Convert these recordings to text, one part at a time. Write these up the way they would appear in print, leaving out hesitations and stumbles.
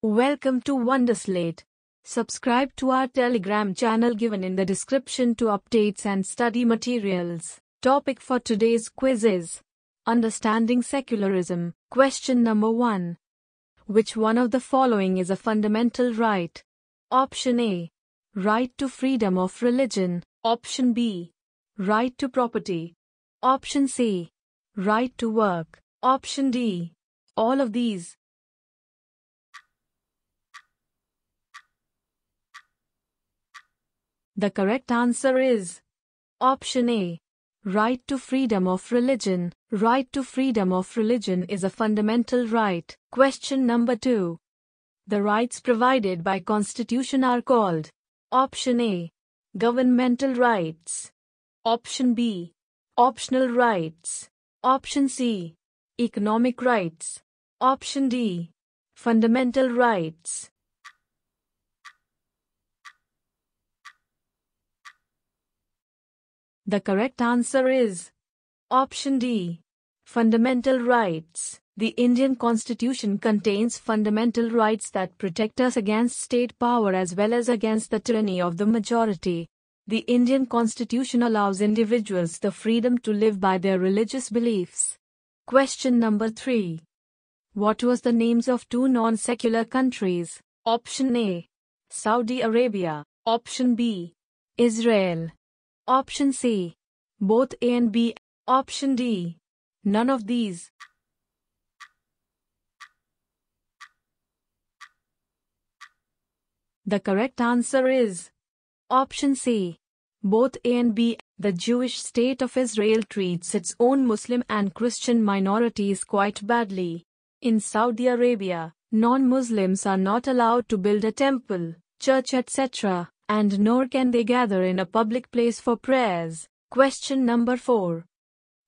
Welcome to Wonderslate. Subscribe to our Telegram channel given in the description to updates and study materials. Topic for today's quiz is Understanding Secularism. Question number 1. Which one of the following is a fundamental right? Option A. Right to freedom of religion. Option B. Right to property. Option C. Right to work. Option D. All of these. The correct answer is Option A. Right to freedom of religion. Right to freedom of religion is a fundamental right. Question number 2. The rights provided by Constitution are called Option A. Governmental rights. Option B. Optional rights. Option C. Economic rights. Option D. Fundamental rights. The correct answer is Option D. Fundamental rights. The Indian Constitution contains fundamental rights that protect us against state power as well as against the tyranny of the majority. The Indian Constitution allows individuals the freedom to live by their religious beliefs. Question number 3. What was the names of two non-secular countries? Option A. Saudi Arabia. Option B. Israel. Option C. Both A and B. Option D. None of these. The correct answer is Option C. Both A and B. The Jewish state of Israel treats its own Muslim and Christian minorities quite badly. In Saudi Arabia, non-Muslims are not allowed to build a temple, church, etc., and nor can they gather in a public place for prayers. Question number 4.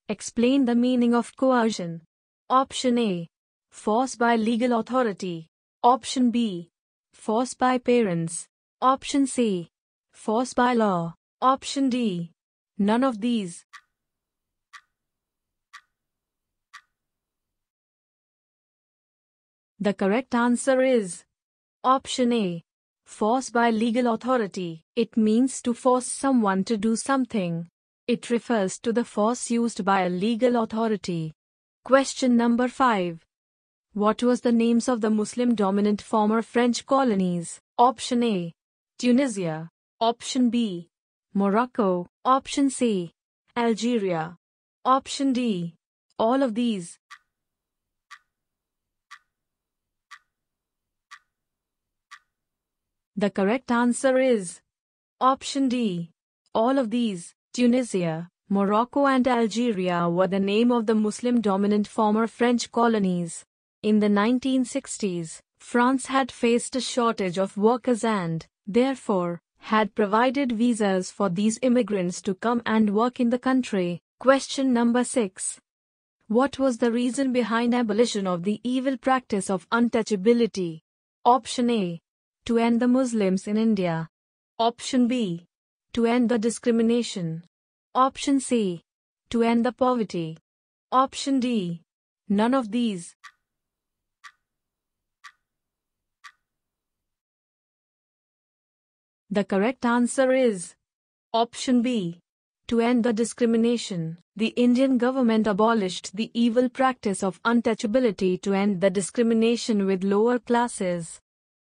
Explain the meaning of coercion. Option A. Force by legal authority. Option B. Force by parents. Option C. Force by law. Option D. None of these. The correct answer is Option A. Force by legal authority. It means to force someone to do something. It refers to the force used by a legal authority. Question number 5. What was the names of the Muslim-dominant former French colonies? Option A. Tunisia. Option B. Morocco. Option C. Algeria. Option D. All of these. The correct answer is Option D. All of these. Tunisia, Morocco and Algeria were the name of the Muslim-dominant former French colonies. In the 1960s, France had faced a shortage of workers and, therefore, had provided visas for these immigrants to come and work in the country. Question number 6. What was the reason behind abolition of the evil practice of untouchability? Option A. To end the Muslims in India. Option B. To end the discrimination. Option C. To end the poverty. Option D. None of these. The correct answer is Option B. To end the discrimination. The Indian government abolished the evil practice of untouchability to end the discrimination with lower classes.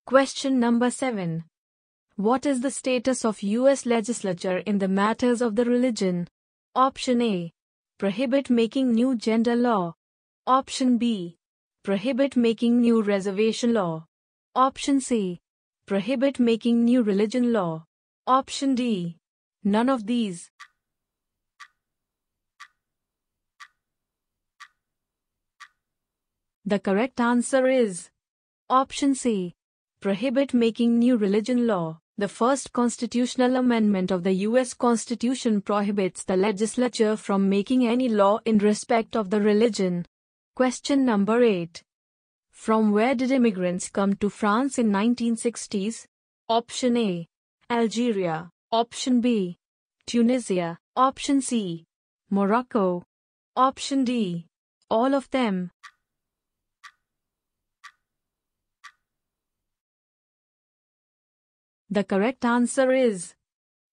Question number 7. What is the status of U.S. legislature in the matters of the religion? Option A. Prohibit making new gender law. Option B. Prohibit making new reservation law. Option C. Prohibit making new religion law. Option D. None of these. The correct answer is Option C. Prohibit making new religion law. The first constitutional amendment of the U.S. Constitution prohibits the legislature from making any law in respect of the religion. Question number 8. From where did immigrants come to France in 1960s? Option A. Algeria. Option B. Tunisia. Option C. Morocco. Option D. All of them. The correct answer is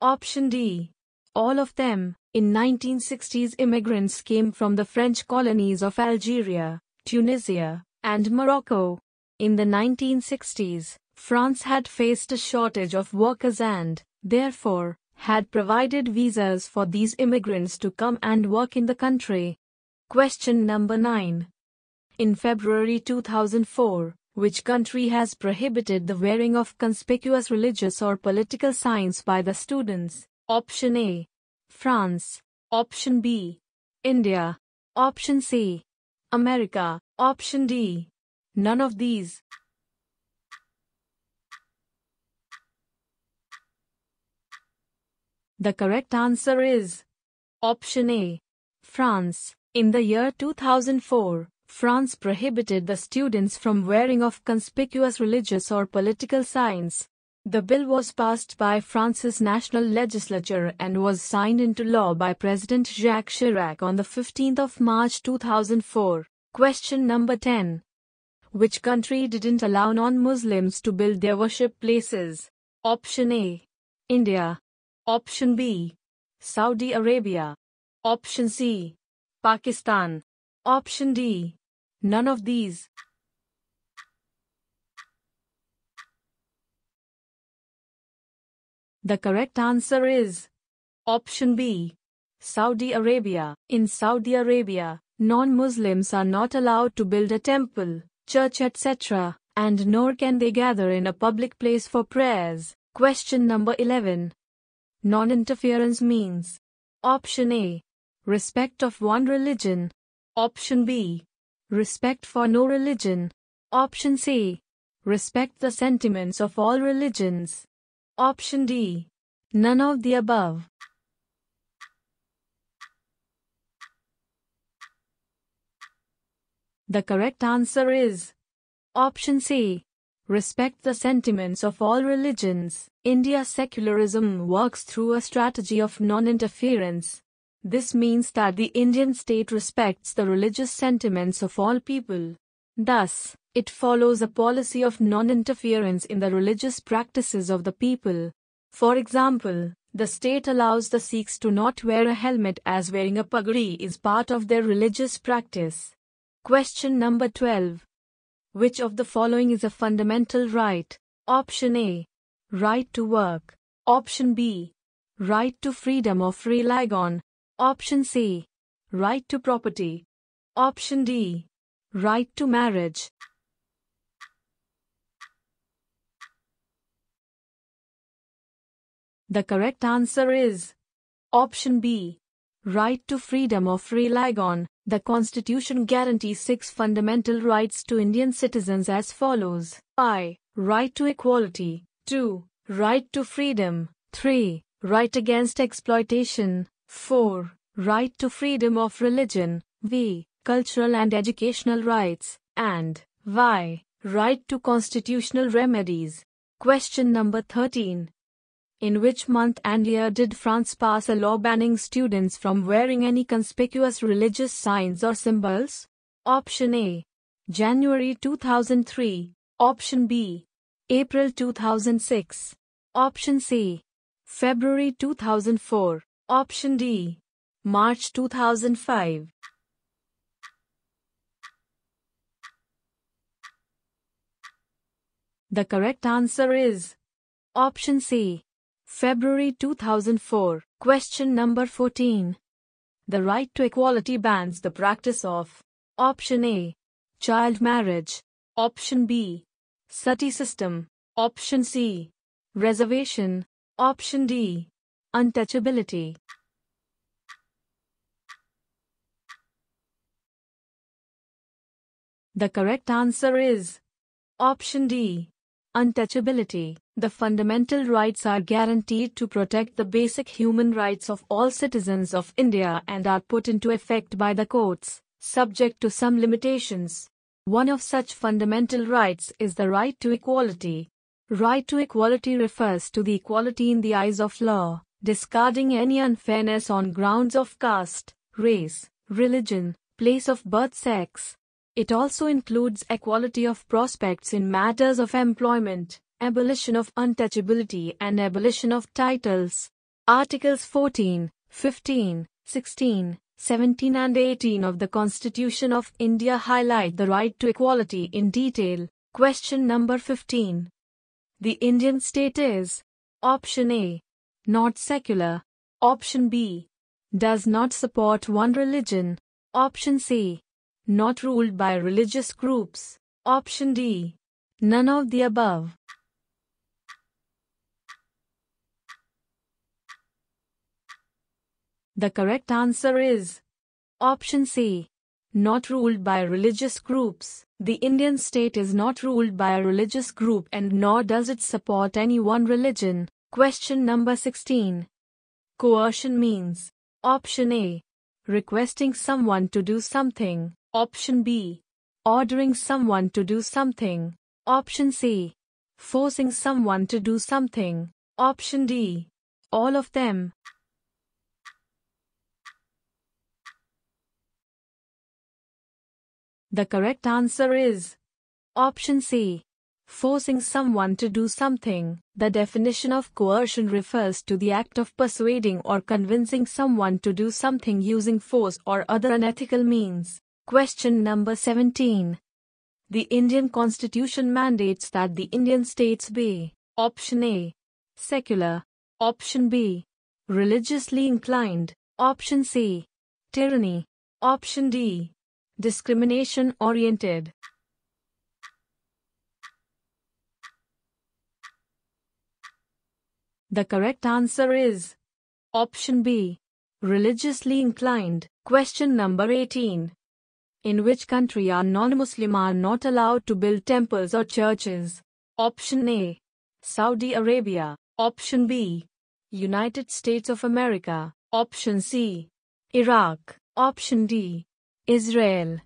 option D. All of them. In 1960s, immigrants came from the French colonies of Algeria, Tunisia, and Morocco. In the 1960s, France had faced a shortage of workers and, therefore, had provided visas for these immigrants to come and work in the country. Question number 9. In February 2004, which country has prohibited the wearing of conspicuous religious or political signs by the students? Option A. France. Option B. India. Option C. America. Option D. None of these. The correct answer is option A. France. In the year 2004, France prohibited the students from wearing of conspicuous religious or political signs. The bill was passed by France's national legislature and was signed into law by President Jacques Chirac on the 15th of March 2004. Question number 10. Which country didn't allow non-Muslims to build their worship places? Option A. India. Option B. Saudi Arabia. Option C. Pakistan. Option D. None of these. The correct answer is option B. Saudi Arabia. In Saudi Arabia, non-Muslims are not allowed to build a temple, church, etc., and nor can they gather in a public place for prayers. Question number 11. Non-interference means option A. Respect of one religion. Option B. Respect for no religion. Option C. Respect the sentiments of all religions. Option D. None of the above. The correct answer is option C. Respect the sentiments of all religions. India's secularism works through a strategy of non-interference. This means that the Indian state respects the religious sentiments of all people. Thus, it follows a policy of non-interference in the religious practices of the people. For example, the state allows the Sikhs to not wear a helmet as wearing a pagadi is part of their religious practice. Question number 12. Which of the following is a fundamental right? Option A. Right to work. Option B. Right to freedom of religion. Option C. Right to property. Option D. Right to marriage. The correct answer is option B. Right to freedom of religion. The Constitution guarantees 6 fundamental rights to Indian citizens as follows. I. Right to equality. 2. Right to freedom. 3. Right against exploitation. 4. Right to freedom of religion. V. Cultural and educational rights. And Y. Right to constitutional remedies. Question number 13. In which month and year did France pass a law banning students from wearing any conspicuous religious signs or symbols? Option A. January 2003. Option B. April 2006. Option C. February 2004. Option D. March 2005. The correct answer is option C. February 2004. Question number 14. The right to equality bans the practice of option A. Child marriage. Option B. Sati system. Option C. Reservation. Option D. Untouchability. The correct answer is option D. Untouchability. The fundamental rights are guaranteed to protect the basic human rights of all citizens of India and are put into effect by the courts, subject to some limitations. One of such fundamental rights is the right to equality. Right to equality refers to the equality in the eyes of law, discarding any unfairness on grounds of caste, race, religion, place of birth, sex. It also includes equality of prospects in matters of employment, abolition of untouchability and abolition of titles. Articles 14, 15, 16, 17 and 18 of the Constitution of India highlight the right to equality in detail. Question number 15. The Indian state is: Option A, not secular. Option B, does not support one religion. Option C, not ruled by religious groups. Option D, none of the above. The correct answer is Option C, not ruled by religious groups. The Indian state is not ruled by a religious group and nor does it support any one religion. Question number 16. Coercion means: Option A, requesting someone to do something. Option B, ordering someone to do something. Option C, forcing someone to do something. Option D, all of them. The correct answer is Option C, forcing someone to do something. The definition of coercion refers to the act of persuading or convincing someone to do something using force or other unethical means. Question number 17. The Indian Constitution mandates that the Indian states be: Option A, secular. Option B, religiously inclined. Option C, tyranny. Option D, discrimination-oriented. The correct answer is Option B, religiously inclined. Question number 18. In which country are non-Muslim are not allowed to build temples or churches? Option A, Saudi Arabia. Option B, United States of America. Option C, Iraq. Option D, Israel.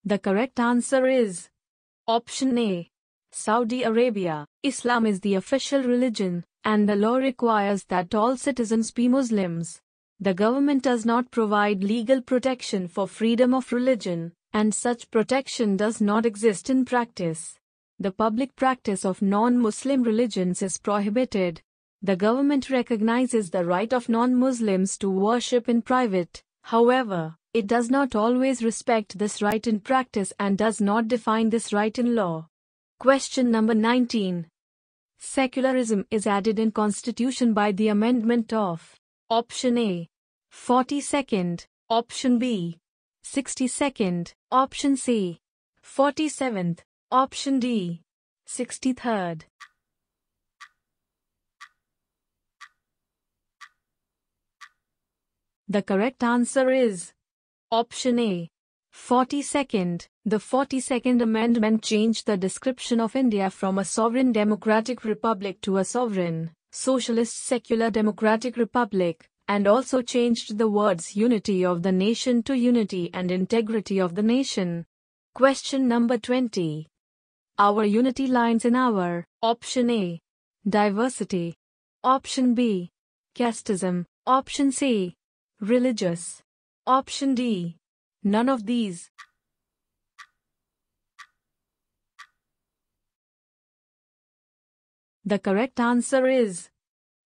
The correct answer is Option A, Saudi Arabia. Islam is the official religion, and the law requires that all citizens be Muslims. The government does not provide legal protection for freedom of religion, and such protection does not exist in practice. The public practice of non-Muslim religions is prohibited. The government recognizes the right of non-Muslims to worship in private. However, it does not always respect this right in practice and does not define this right in law. Question number 19. Secularism is added in Constitution by the amendment of: Option A, 42nd. Option B, 62nd. Option C, 47th. Option D, 63rd. The correct answer is Option A, 42nd. The 42nd Amendment changed the description of India from a sovereign democratic republic to a sovereign, socialist secular democratic republic, and also changed the words unity of the nation to unity and integrity of the nation. Question number 20. Our unity lies in our: Option A, diversity. Option B, casteism. Option C, religious. Option D, none of these. The correct answer is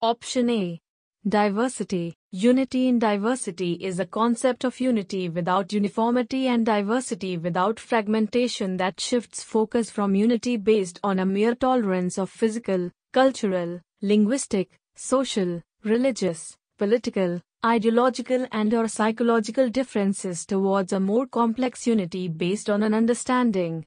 Option A, diversity. Unity in diversity is a concept of unity without uniformity and diversity without fragmentation that shifts focus from unity based on a mere tolerance of physical, cultural, linguistic, social, religious, political, ideological and/or psychological differences towards a more complex unity based on an understanding.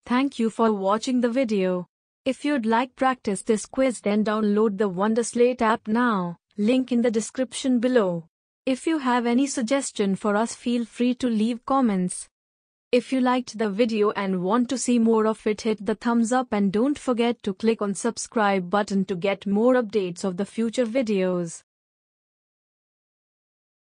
Thank you for watching the video. If you'd like practice this quiz, then download the Wonderslate app now. Link in the description below. If you have any suggestion for us, feel free to leave comments. If you liked the video and want to see more of it, hit the thumbs up and don't forget to click on subscribe button to get more updates of the future videos.